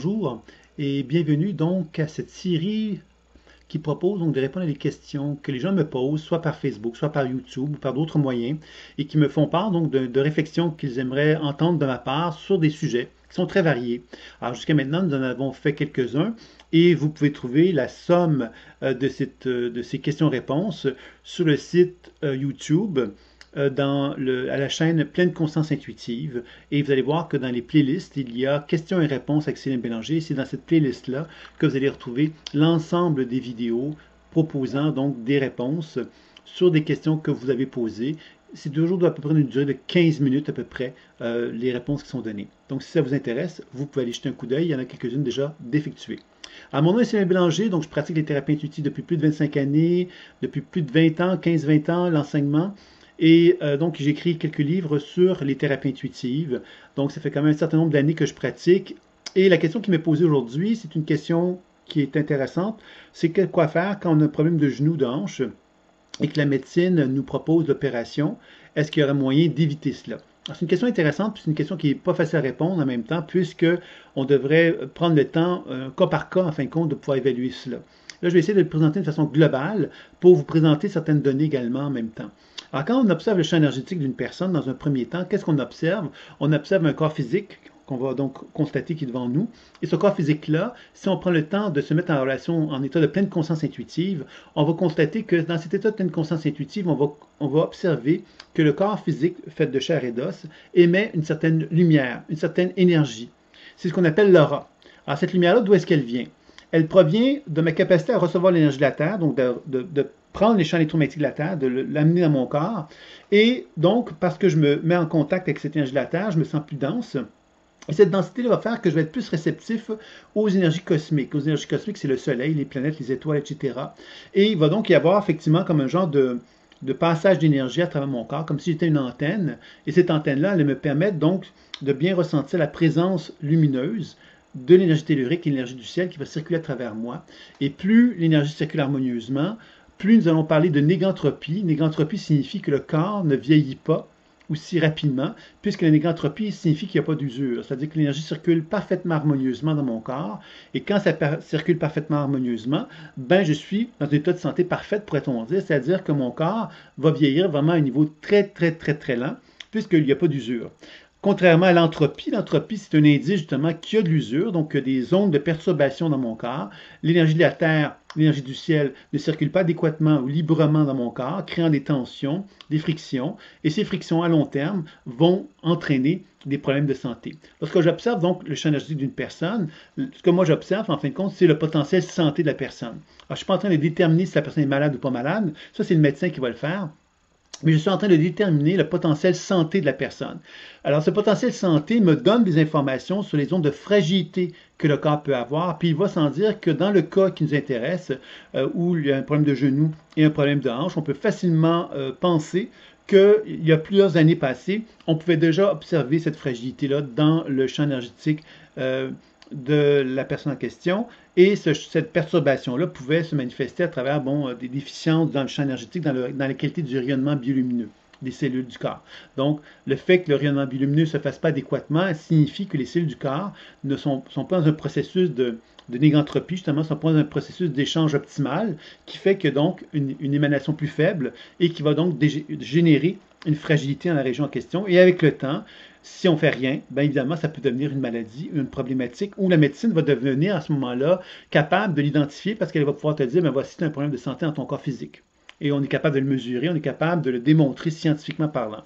Bonjour et bienvenue donc à cette série qui propose donc de répondre à des questions que les gens me posent, soit par Facebook, soit par YouTube ou par d'autres moyens, et qui me font part donc de réflexions qu'ils aimeraient entendre de ma part sur des sujets qui sont très variés. Alors jusqu'à maintenant, nous en avons fait quelques-uns et vous pouvez trouver la somme de ces questions-réponses sur le site YouTube à la chaîne Pleine Conscience Intuitive, et vous allez voir que dans les playlists, il y a questions et réponses avec Céline Bélanger. C'est dans cette playlist-là que vous allez retrouver l'ensemble des vidéos proposant donc des réponses sur des questions que vous avez posées. C'est toujours à peu près une durée de 15 minutes à peu près, les réponses qui sont données. Donc si ça vous intéresse, vous pouvez aller jeter un coup d'œil, il y en a quelques-unes déjà d'effectuées. Alors, mon nom est Céline Bélanger, donc je pratique les thérapies intuitives depuis plus de 25 années, depuis plus de 20 ans, 15-20 ans, l'enseignement. Et donc, j'écris quelques livres sur les thérapies intuitives. Donc, ça fait quand même un certain nombre d'années que je pratique. Et la question qui m'est posée aujourd'hui, c'est une question qui est intéressante. C'est quoi faire quand on a un problème de genou, de hanche, et que la médecine nous propose l'opération? Est-ce qu'il y aurait moyen d'éviter cela? C'est une question intéressante, puis c'est une question qui n'est pas facile à répondre en même temps, puisque on devrait prendre le temps, cas par cas, en fin de compte, de pouvoir évaluer cela. Là, je vais essayer de le présenter de façon globale pour vous présenter certaines données également en même temps. Alors, quand on observe le champ énergétique d'une personne, dans un premier temps, qu'est-ce qu'on observe? On observe un corps physique qu'on va donc constater qui est devant nous. Et ce corps physique-là, si on prend le temps de se mettre en relation, en état de pleine conscience intuitive, on va constater que dans cet état de pleine conscience intuitive, on va observer que le corps physique, fait de chair et d'os, émet une certaine lumière, une certaine énergie. C'est ce qu'on appelle l'aura. Alors, cette lumière-là, d'où est-ce qu'elle vient? Elle provient de ma capacité à recevoir l'énergie de la Terre, donc de prendre les champs électromagnétiques de la Terre, de l'amener dans mon corps. Et donc, parce que je me mets en contact avec cette énergie de la Terre, je me sens plus dense. Et cette densité-là va faire que je vais être plus réceptif aux énergies cosmiques. Aux énergies cosmiques, c'est le Soleil, les planètes, les étoiles, etc. Et il va donc y avoir effectivement comme un genre de passage d'énergie à travers mon corps, comme si j'étais une antenne. Et cette antenne-là, elle me permet donc de bien ressentir la présence lumineuse de l'énergie tellurique et l'énergie du ciel qui va circuler à travers moi. Et plus l'énergie circule harmonieusement, plus nous allons parler de négantropie. Négantropie signifie que le corps ne vieillit pas aussi rapidement, puisque la négantropie signifie qu'il n'y a pas d'usure. C'est-à-dire que l'énergie circule parfaitement harmonieusement dans mon corps, et quand ça circule parfaitement harmonieusement, ben je suis dans un état de santé parfaite, pourrait-on dire, c'est-à-dire que mon corps va vieillir vraiment à un niveau très lent, puisqu'il n'y a pas d'usure. Contrairement à l'entropie, l'entropie, c'est un indice justement qu'il y a de l'usure, donc des zones de perturbation dans mon corps. L'énergie de la Terre, l'énergie du ciel ne circule pas adéquatement ou librement dans mon corps, créant des tensions, des frictions, et ces frictions à long terme vont entraîner des problèmes de santé. Lorsque j'observe donc le champ énergétique d'une personne, ce que moi j'observe en fin de compte, c'est le potentiel santé de la personne. Alors, je ne suis pas en train de déterminer si la personne est malade ou pas malade, ça c'est le médecin qui va le faire. Mais je suis en train de déterminer le potentiel santé de la personne. Alors, ce potentiel santé me donne des informations sur les zones de fragilité que le corps peut avoir, puis il va sans dire que dans le cas qui nous intéresse, où il y a un problème de genou et un problème de hanche, on peut facilement penser qu'il y a plusieurs années passées, on pouvait déjà observer cette fragilité-là dans le champ énergétique de la personne en question, et cette perturbation-là pouvait se manifester à travers des déficiences dans le champ énergétique, dans la qualité du rayonnement biolumineux des cellules du corps. Donc, le fait que le rayonnement biolumineux ne se fasse pas adéquatement signifie que les cellules du corps ne sont pas dans un processus de négantropie, justement, ne sont pas dans un processus d'échange optimal, qui fait que donc une émanation plus faible et qui va donc générer une fragilité dans la région en question. Et avec le temps, si on ne fait rien, bien évidemment, ça peut devenir une maladie, une problématique, où la médecine va devenir à ce moment-là capable de l'identifier parce qu'elle va pouvoir te dire, ben voici, tu as un problème de santé dans ton corps physique. Et on est capable de le mesurer, on est capable de le démontrer scientifiquement parlant.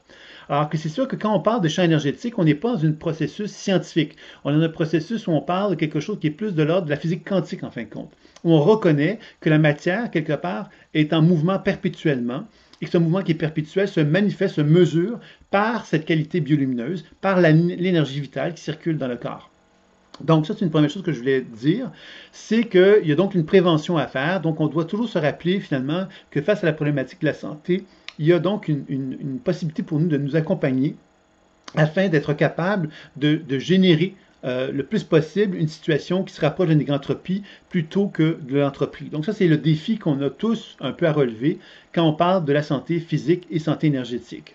Alors que c'est sûr que quand on parle de champ énergétique, on n'est pas dans un processus scientifique. On est dans un processus où on parle de quelque chose qui est plus de l'ordre de la physique quantique, en fin de compte. Où on reconnaît que la matière, quelque part, est en mouvement perpétuellement, et que ce mouvement qui est perpétuel se manifeste, se mesure par cette qualité biolumineuse, par l'énergie vitale qui circule dans le corps. Donc ça, c'est une première chose que je voulais dire, c'est qu'il y a donc une prévention à faire. Donc on doit toujours se rappeler finalement que face à la problématique de la santé, il y a donc une possibilité pour nous de nous accompagner afin d'être capable de générer le plus possible une situation qui se rapproche de la négantropie plutôt que de l'entropie. Donc ça, c'est le défi qu'on a tous un peu à relever quand on parle de la santé physique et santé énergétique.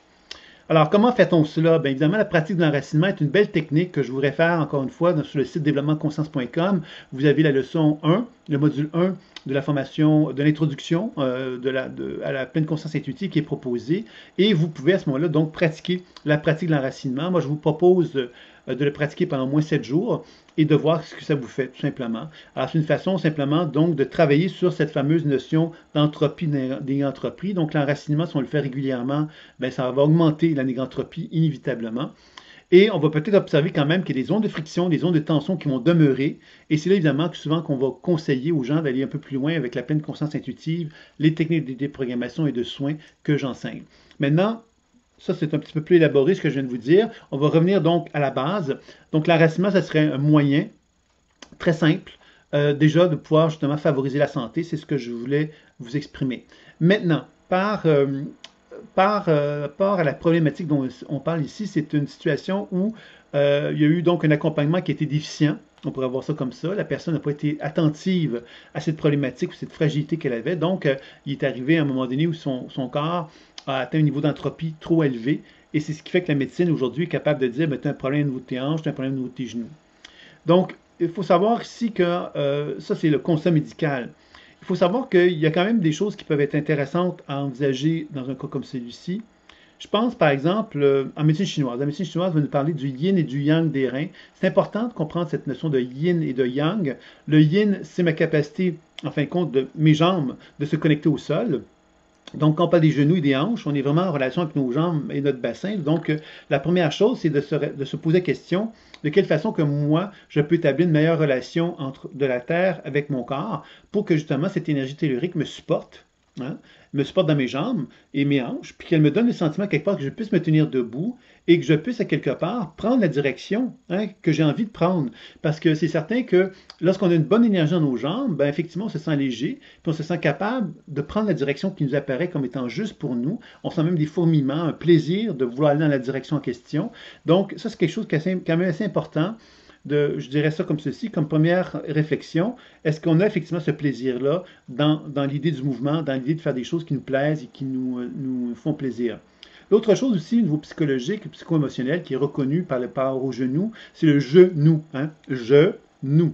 Alors, comment fait-on cela? Bien évidemment, la pratique de l'enracinement est une belle technique que je vous réfère encore une fois sur le site développementconscience.com. Vous avez la leçon 1, le module 1 de la formation, de l'introduction à la pleine conscience intuitive qui est proposée. Et vous pouvez à ce moment-là donc pratiquer la pratique de l'enracinement. Moi, je vous propose de le pratiquer pendant au moins 7 jours et de voir ce que ça vous fait, tout simplement. Alors, c'est une façon simplement donc de travailler sur cette fameuse notion d'entropie négantropie. Donc, l'enracinement, si on le fait régulièrement, bien, ça va augmenter la négantropie inévitablement. Et on va peut-être observer quand même qu'il y a des zones de friction, des zones de tension qui vont demeurer. Et c'est là évidemment que souvent qu'on va conseiller aux gens d'aller un peu plus loin avec la pleine conscience intuitive, les techniques de déprogrammation et de soins que j'enseigne. Maintenant, ça, c'est un petit peu plus élaboré ce que je viens de vous dire. On va revenir donc à la base. Donc, l'enracinement, ça serait un moyen très simple, déjà de pouvoir justement favoriser la santé. C'est ce que je voulais vous exprimer. Maintenant, par rapport à la problématique dont on parle ici, c'est une situation où il y a eu donc un accompagnement qui a été déficient. On pourrait voir ça comme ça. La personne n'a pas été attentive à cette problématique ou cette fragilité qu'elle avait. Donc, il est arrivé à un moment donné où son corps a atteint un niveau d'entropie trop élevé. Et c'est ce qui fait que la médecine aujourd'hui est capable de dire tu as un problème au niveau de tes hanches, tu as un problème au niveau de tes genoux. Donc, il faut savoir ici que ça, c'est le constat médical. Il faut savoir qu'il y a quand même des choses qui peuvent être intéressantes à envisager dans un cas comme celui-ci. Je pense, par exemple, en médecine chinoise. La médecine chinoise va nous parler du yin et du yang des reins. C'est important de comprendre cette notion de yin et de yang. Le yin, c'est ma capacité, en fin de compte, de mes jambes de se connecter au sol. Donc, quand on parle des genoux et des hanches, on est vraiment en relation avec nos jambes et notre bassin. Donc, la première chose, c'est de se poser la question de quelle façon que moi, je peux établir une meilleure relation de la Terre avec mon corps pour que justement cette énergie tellurique me supporte, me supporte dans mes jambes et mes hanches, puis qu'elle me donne le sentiment quelque part que je puisse me tenir debout et que je puisse à quelque part prendre la direction que j'ai envie de prendre. Parce que c'est certain que lorsqu'on a une bonne énergie dans nos jambes, ben effectivement, on se sent léger, puis on se sent capable de prendre la direction qui nous apparaît comme étant juste pour nous. On sent même des fourmillements, un plaisir de vouloir aller dans la direction en question. Donc, ça, c'est quelque chose qui est quand même assez important. Je dirais ça comme ceci, comme première réflexion, est-ce qu'on a effectivement ce plaisir-là dans l'idée du mouvement, dans l'idée de faire des choses qui nous plaisent et qui nous font plaisir? L'autre chose aussi, au niveau psychologique et psycho-émotionnel, qui est reconnu par rapport au genou, c'est le je-nous. Je-nous.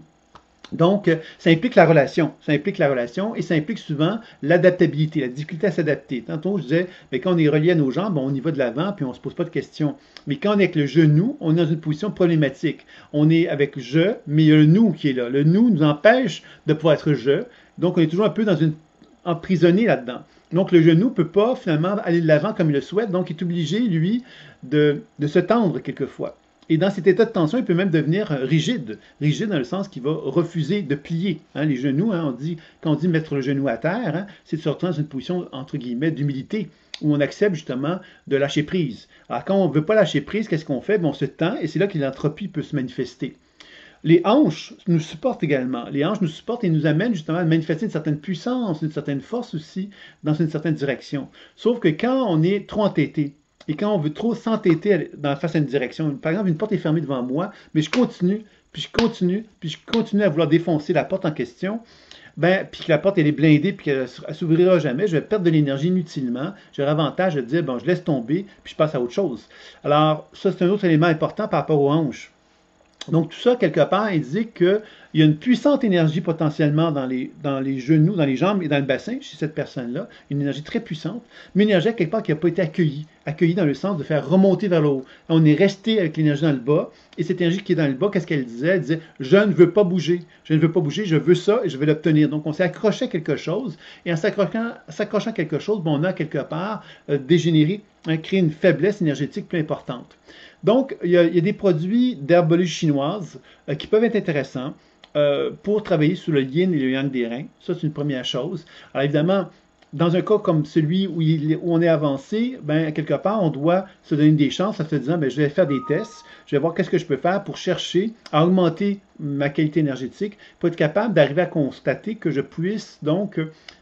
Donc, ça implique la relation. Ça implique la relation et ça implique souvent l'adaptabilité, la difficulté à s'adapter. Tantôt, je disais, mais quand on est relié à nos jambes, on y va de l'avant puis on ne se pose pas de questions. Mais quand on est avec le genou, on est dans une position problématique. On est avec je, mais il y a le nous qui est là. Le nous nous empêche de pouvoir être je. Donc, on est toujours un peu emprisonné là-dedans. Donc, le genou ne peut pas finalement aller de l'avant comme il le souhaite. Donc, il est obligé, lui, de se tendre quelquefois. Et dans cet état de tension, il peut même devenir rigide. Rigide dans le sens qu'il va refuser de plier. Les genoux, quand on dit mettre le genou à terre, c'est de sortir dans une position, entre guillemets, d'humilité, où on accepte justement de lâcher prise. Alors quand on ne veut pas lâcher prise, qu'est-ce qu'on fait? On se tend et c'est là que l'entropie peut se manifester. Les hanches nous supportent également. Les hanches nous supportent et nous amènent justement à manifester une certaine puissance, une certaine force aussi dans une certaine direction. Sauf que quand on est trop entêté, et quand on veut trop s'entêter face à une direction, par exemple, une porte est fermée devant moi, mais je continue, puis je continue, puis je continue à vouloir défoncer la porte en question, puis que la porte elle est blindée, puis qu'elle ne s'ouvrira jamais, je vais perdre de l'énergie inutilement. J'aurai avantage de dire, je laisse tomber, puis je passe à autre chose. Alors, ça, c'est un autre élément important par rapport aux hanches. Donc, tout ça, quelque part, indique qu'il y a une puissante énergie potentiellement dans les genoux, dans les jambes et dans le bassin chez cette personne-là. Une énergie très puissante, mais une énergie, quelque part, qui n'a pas été accueillie. Accueillie dans le sens de faire remonter vers le haut. On est resté avec l'énergie dans le bas, et cette énergie qui est dans le bas, qu'est-ce qu'elle disait? Elle disait, je ne veux pas bouger. Je ne veux pas bouger, je veux ça et je vais l'obtenir. Donc, on s'est accroché à quelque chose, et en s'accrochant à quelque chose, on a quelque part dégénéré, créé une faiblesse énergétique plus importante. Donc, il y a des produits d'herbologie chinoise qui peuvent être intéressants pour travailler sur le yin et le yang des reins. Ça, c'est une première chose. Alors, évidemment, dans un cas comme celui où on est avancé, quelque part, on doit se donner des chances en se disant, je vais faire des tests, je vais voir qu'est-ce que je peux faire pour chercher à augmenter ma qualité énergétique, pour être capable d'arriver à constater que je puisse donc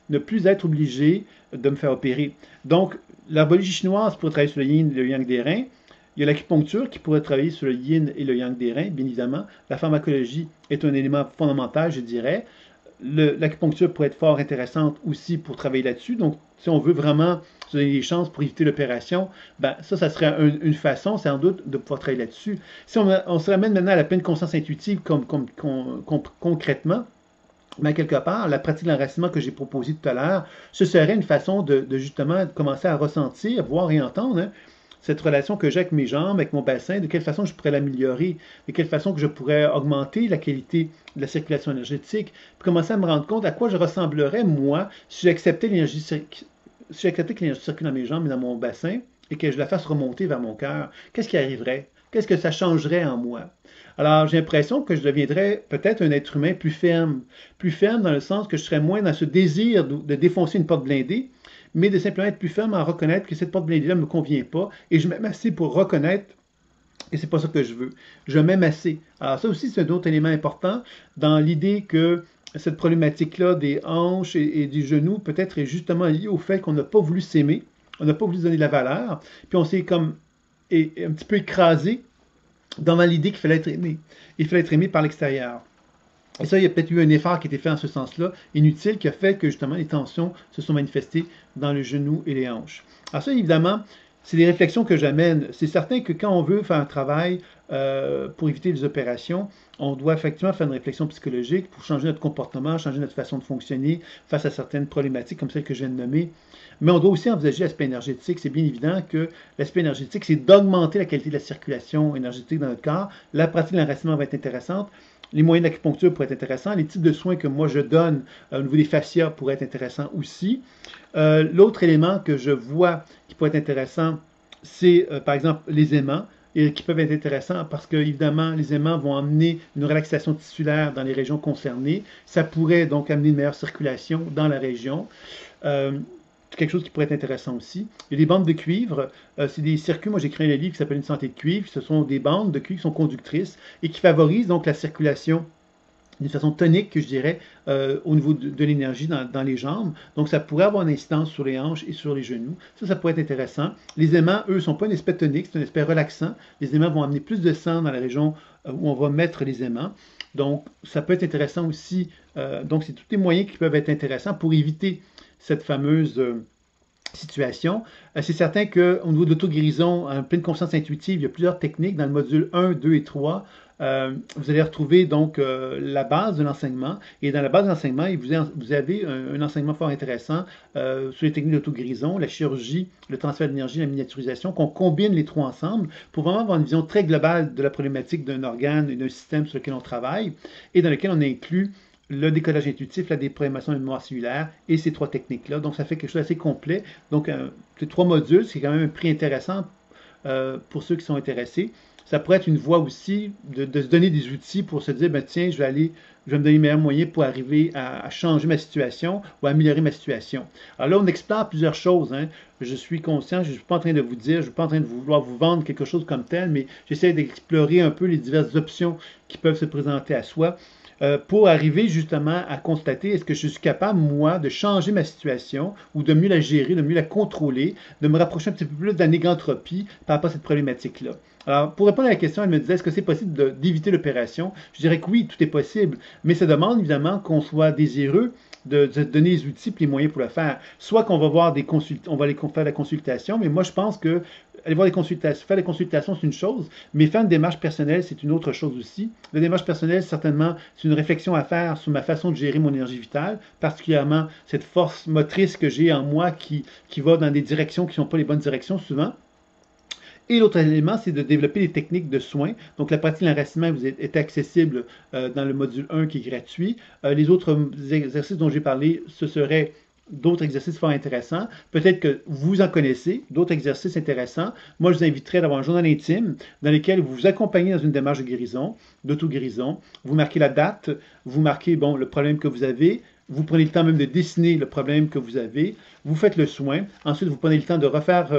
ne plus être obligé de me faire opérer. Donc, l'herbologie chinoise pour travailler sur le yin et le yang des reins. Il y a l'acupuncture qui pourrait travailler sur le yin et le yang des reins, bien évidemment. La pharmacologie est un élément fondamental, je dirais. l'acupuncture pourrait être fort intéressante aussi pour travailler là-dessus. Donc, si on veut vraiment se donner des chances pour éviter l'opération, ben, ça serait une façon, sans doute, de pouvoir travailler là-dessus. Si on se ramène maintenant à la pleine conscience intuitive concrètement, ben, quelque part, la pratique de l'enracinement que j'ai proposée tout à l'heure, ce serait une façon de justement commencer à ressentir, voir et entendre, hein, cette relation que j'ai avec mes jambes, avec mon bassin, de quelle façon je pourrais l'améliorer, de quelle façon que je pourrais augmenter la qualité de la circulation énergétique, puis commencer à me rendre compte à quoi je ressemblerais, moi, si j'acceptais que l'énergie circule dans mes jambes et dans mon bassin, et que je la fasse remonter vers mon cœur. Qu'est-ce qui arriverait? Qu'est-ce que ça changerait en moi? Alors, j'ai l'impression que je deviendrais peut-être un être humain plus ferme dans le sens que je serais moins dans ce désir de défoncer une porte blindée, mais de simplement être plus ferme à reconnaître que cette porte blindée-là ne me convient pas, et je m'aime assez pour reconnaître que c'est pas ça que je veux. Je m'aime assez. Alors ça aussi, c'est un autre élément important dans l'idée que cette problématique-là des hanches et des genoux peut-être est justement liée au fait qu'on n'a pas voulu s'aimer, on n'a pas voulu se donner de la valeur, puis on s'est comme un petit peu écrasé dans l'idée qu'il fallait être aimé. Il fallait être aimé par l'extérieur. Et ça, il y a peut-être eu un effort qui a été fait en ce sens-là, inutile, qui a fait que justement les tensions se sont manifestées dans le genou et les hanches. Alors ça, évidemment, c'est des réflexions que j'amène. C'est certain que quand on veut faire un travail pour éviter les opérations, on doit effectivement faire une réflexion psychologique pour changer notre comportement, changer notre façon de fonctionner face à certaines problématiques comme celles que je viens de nommer. Mais on doit aussi envisager l'aspect énergétique. C'est bien évident que l'aspect énergétique, c'est d'augmenter la qualité de la circulation énergétique dans notre corps. La pratique de l'enracinement va être intéressante. Les moyens d'acupuncture pourraient être intéressants. Les types de soins que moi je donne au niveau des fascias pourraient être intéressants aussi. L'autre élément que je vois qui pourrait être intéressant, c'est par exemple les aimants, et qui peuvent être intéressants parce que, évidemment, les aimants vont amener une relaxation tissulaire dans les régions concernées. Ça pourrait donc amener une meilleure circulation dans la région. Quelque chose qui pourrait être intéressant aussi. Il y a des bandes de cuivre. C'est des circuits, moi j'ai créé un livre qui s'appelle Une santé de cuivre. Ce sont des bandes de cuivre qui sont conductrices et qui favorisent donc la circulation d'une façon tonique, que je dirais, au niveau de l'énergie dans les jambes. Donc, ça pourrait avoir une incidence sur les hanches et sur les genoux. Ça pourrait être intéressant. Les aimants, eux, ne sont pas un aspect tonique, c'est un aspect relaxant. Les aimants vont amener plus de sang dans la région où on va mettre les aimants. Donc, ça peut être intéressant aussi. Donc, c'est tous les moyens qui peuvent être intéressants pour éviter cette fameuse situation. C'est certain qu'au niveau de l'auto-guérison, en pleine conscience intuitive, il y a plusieurs techniques dans le module 1, 2 et 3. Vous allez retrouver donc la base de l'enseignement. Et dans la base de l'enseignement, vous avez un enseignement fort intéressant sur les techniques d'auto-guérison, la chirurgie, le transfert d'énergie, la miniaturisation, qu'on combine les trois ensemble pour vraiment avoir une vision très globale de la problématique d'un organe et d'un système sur lequel on travaille et dans lequel on inclut le décollage intuitif, la déprogrammation de la mémoire cellulaire et ces trois techniques-là. Donc, ça fait quelque chose d'assez complet. Donc, ces trois modules, c'est quand même un prix intéressant pour ceux qui sont intéressés. Ça pourrait être une voie aussi de se donner des outils pour se dire, ben, tiens, je vais me donner les meilleurs moyens pour arriver à changer ma situation ou à améliorer ma situation. Alors là, on explore plusieurs choses. Hein. Je suis conscient, je ne suis pas en train de vous dire, je ne suis pas en train de vouloir vous vendre quelque chose comme tel, mais j'essaie d'explorer un peu les diverses options qui peuvent se présenter à soi. Pour arriver justement à constater est-ce que je suis capable, moi, de changer ma situation ou de mieux la gérer, de mieux la contrôler, de me rapprocher un petit peu plus de la négantropie par rapport à cette problématique-là. Alors, pour répondre à la question, elle me disait est-ce que c'est possible d'éviter l'opération? Je dirais que oui, tout est possible, mais ça demande évidemment qu'on soit désireux de donner les outils et les moyens pour le faire. Soit qu'on va voir on va aller faire la consultation, mais moi je pense que aller voir faire des consultations, c'est une chose, mais faire une démarche personnelle, c'est une autre chose aussi. La démarche personnelle, certainement, c'est une réflexion à faire sur ma façon de gérer mon énergie vitale, particulièrement cette force motrice que j'ai en moi qui va dans des directions qui ne sont pas les bonnes directions souvent. Et l'autre élément, c'est de développer des techniques de soins. Donc, la pratique de l'enracinement est accessible dans le module 1 qui est gratuit. Les autres exercices dont j'ai parlé, ce seraient d'autres exercices fort intéressants. Peut-être que vous en connaissez, d'autres exercices intéressants. Moi, je vous inviterais d'avoir un journal intime dans lequel vous vous accompagnez dans une démarche de guérison, d'auto-guérison. Vous marquez la date, vous marquez le problème que vous avez, vous prenez le temps même de dessiner le problème que vous avez, vous faites le soin. Ensuite, vous prenez le temps de refaire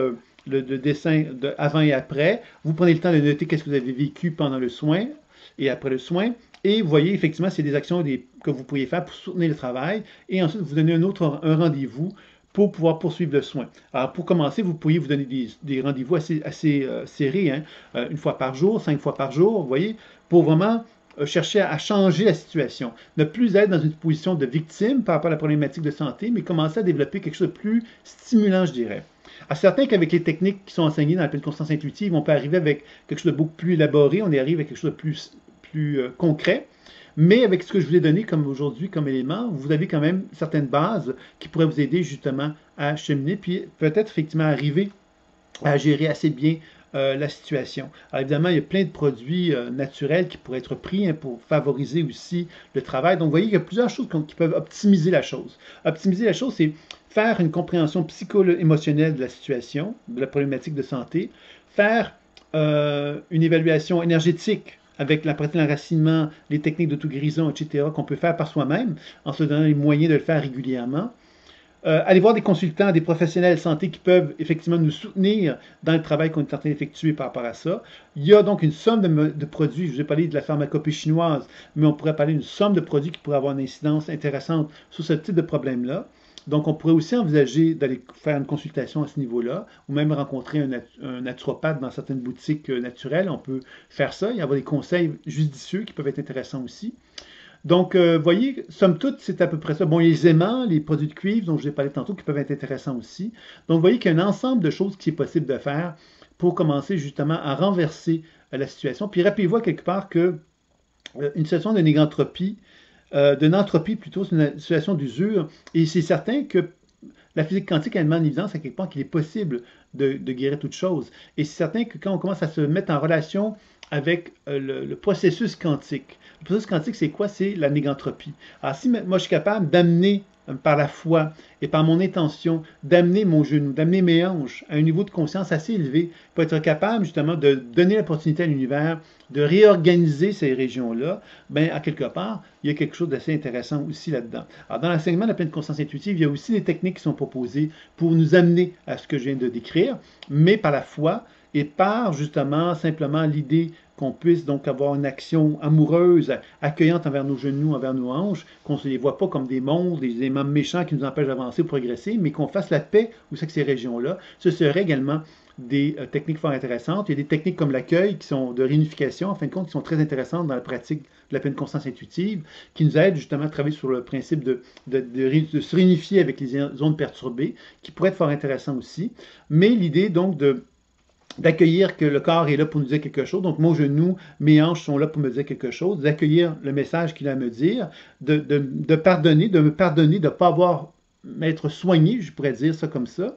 le dessin de avant et après. Vous prenez le temps de noter qu'est-ce que vous avez vécu pendant le soin et après le soin. Et vous voyez, effectivement, c'est des actions que vous pourriez faire pour soutenir le travail. Et ensuite, vous donnez un rendez-vous pour pouvoir poursuivre le soin. Alors, pour commencer, vous pourriez vous donner des rendez-vous assez serrés, hein, une fois par jour, 5 fois par jour, vous voyez, pour vraiment chercher à changer la situation, ne plus être dans une position de victime par rapport à la problématique de santé, mais commencer à développer quelque chose de plus stimulant, je dirais. Alors, c'est certain qu'avec les techniques qui sont enseignées dans la pleine conscience intuitive, on peut arriver avec quelque chose de beaucoup plus élaboré, on y arrive avec quelque chose de plus concret. Mais avec ce que je vous ai donné comme aujourd'hui comme élément, vous avez quand même certaines bases qui pourraient vous aider justement à cheminer, puis peut-être effectivement arriver à gérer assez bien la situation. Alors évidemment, il y a plein de produits naturels qui pourraient être pris pour favoriser aussi le travail. Donc vous voyez qu'il y a plusieurs choses qui peuvent optimiser la chose. Optimiser la chose, c'est faire une compréhension psycho-émotionnelle de la situation, de la problématique de santé, faire une évaluation énergétique avec la pratique d'enracinement, les techniques d'auto-guérison, etc., qu'on peut faire par soi-même, en se donnant les moyens de le faire régulièrement. Aller voir des consultants, des professionnels de santé qui peuvent effectivement nous soutenir dans le travail qu'on est en train d'effectuer par rapport à ça. Il y a donc une somme de produits, je vous ai parlé de la pharmacopée chinoise, mais on pourrait parler d'une somme de produits qui pourraient avoir une incidence intéressante sur ce type de problème-là. Donc, on pourrait aussi envisager d'aller faire une consultation à ce niveau-là, ou même rencontrer un naturopathe dans certaines boutiques naturelles. On peut faire ça. Il y a des conseils judicieux qui peuvent être intéressants aussi. Donc, vous voyez, somme toute, c'est à peu près ça. Bon, les aimants, les produits de cuivre dont je vous ai parlé tantôt, qui peuvent être intéressants aussi. Donc, vous voyez qu'il y a un ensemble de choses qui est possible de faire pour commencer justement à renverser la situation. Puis, rappelez-vous quelque part que une situation de négantropie, d'une entropie plutôt, c'est une situation d'usure. Et c'est certain que la physique quantique, elle met en évidence à quelque part qu'il est possible de guérir toute chose. Et c'est certain que quand on commence à se mettre en relation avec le processus quantique, le processus quantique, c'est quoi? C'est la négantropie. Alors, si moi je suis capable d'amener par la foi et par mon intention, d'amener mon genou, d'amener mes hanches à un niveau de conscience assez élevé pour être capable justement de donner l'opportunité à l'univers de réorganiser ces régions-là, bien, à quelque part, il y a quelque chose d'assez intéressant aussi là-dedans. Alors, dans l'enseignement de la pleine conscience intuitive, il y a aussi des techniques qui sont proposées pour nous amener à ce que je viens de décrire, mais par la foi et par justement simplement l'idée qu'on puisse donc avoir une action amoureuse, accueillante envers nos genoux, envers nos hanches, qu'on ne les voit pas comme des monstres, des éléments méchants qui nous empêchent d'avancer ou progresser, mais qu'on fasse la paix où c'est que ces régions-là. Ce serait également des techniques fort intéressantes. Il y a des techniques comme l'accueil qui sont de réunification, en fin de compte, qui sont très intéressantes dans la pratique de la pleine conscience intuitive, qui nous aident justement à travailler sur le principe de se réunifier avec les zones perturbées, qui pourrait être fort intéressant aussi. Mais l'idée donc d'accueillir que le corps est là pour nous dire quelque chose. Donc, mon genou, mes hanches sont là pour me dire quelque chose, d'accueillir le message qu'il a à me dire, de pardonner, de me pardonner, de ne pas avoir m'être soigné, je pourrais dire ça comme ça.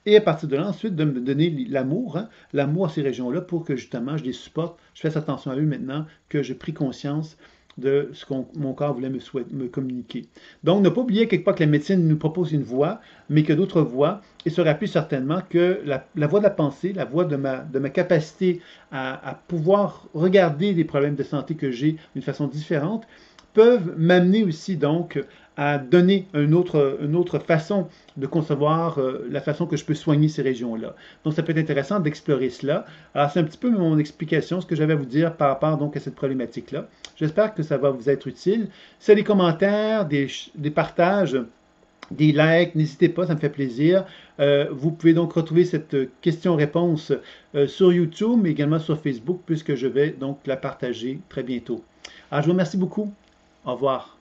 Et à partir de là, ensuite, de me donner l'amour, l'amour à ces régions-là pour que justement je les supporte. Je fasse attention à eux maintenant que j'ai pris conscience de ce que mon corps voulait me communiquer. Donc, ne pas oublier quelque part que la médecine nous propose une voie, mais que d'autres voies, et se rappeler certainement que la voie de la pensée, la voie de ma capacité à pouvoir regarder les problèmes de santé que j'ai d'une façon différente, peuvent m'amener aussi donc à donner une autre façon de concevoir la façon que je peux soigner ces régions-là. Donc, ça peut être intéressant d'explorer cela. Alors, c'est un petit peu mon explication, ce que j'avais à vous dire par rapport donc à cette problématique-là. J'espère que ça va vous être utile. Si vous avez des commentaires, des partages, des likes, n'hésitez pas, ça me fait plaisir. Vous pouvez donc retrouver cette question-réponse sur YouTube, mais également sur Facebook, puisque je vais donc la partager très bientôt. Alors, je vous remercie beaucoup. Au revoir.